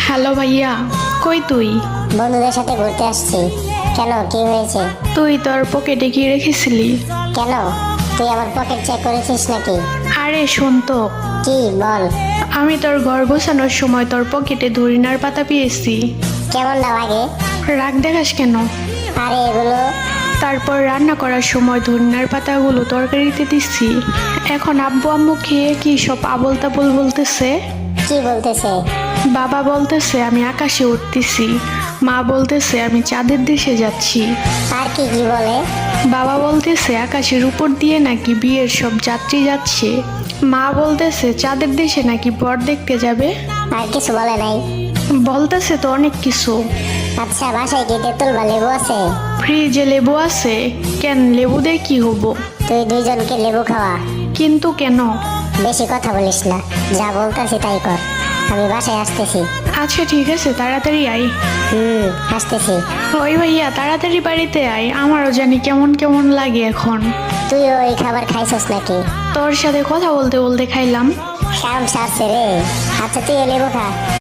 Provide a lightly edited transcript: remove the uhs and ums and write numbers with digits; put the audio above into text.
Hello ভাইয়া, কই তুই? বন্ধুদের সাথে ঘুরতে আসছি। কেন, কি হয়েছে? তুই তোর পকেটে কি রেখেছিলি? কেন, তুই আমার পকেট চেক করেছিস নাকি? আরে শোন তো, কি বল। আমি তোর ঘর গোছানোর সময় তোর পকেটে ধরিনার পাতা পেয়েছি। কেমন না লাগে? রাগ দেখাস কেন? আরে এগুলো তারপর রান্না করার সময় ধনিয়ার পাতাগুলো তরকারিতে দিচ্ছি। এখন আব্বু আম্মু খেয়ে কি সব আবোল তাবোল বলতেছে। কি বলতেছে? বাবা বলতেছে আমি আকাশে উঠতেছি, মা বলতেছে আমি চাঁদের দেশে যাচ্ছি। আর কি কি বলে? বাবা বলতেছে আকাশের উপর দিয়ে নাকি বিয়ের সব যাত্রী যাচ্ছে, মা বলতেছে চাঁদের দেশে নাকি বর দেখতে যাবে। আর কিছু বলে নাই? বলতেছে তো অনেক কিছু। আচ্ছা, বাসায় কি তেঁতুল বা লেবু আছে? ফ্রিজে লেবু আছে। কেন, লেবু দিয়ে কি হবো? তুই দুইজনকে লেবু খাওয়া। কিন্তু কেন? বেশি কথা বলিস না, যা বলতেছি তাই কর। আমি বাসায় আসতেছি। আচ্ছা ঠিক আছে, তাড়াতাড়ি আয়। আসতেছি। ওই ভাইয়া, তাড়াতাড়ি বাড়িতে আয়, আমারও জানি কেমন কেমন লাগে এখন। তুই ওই খাবার খাইছস নাকি? তোর সাথে কথা বলতে বলতে খাইলাম। কাম সারছে রে। আচ্ছা, তুই লেবু খা।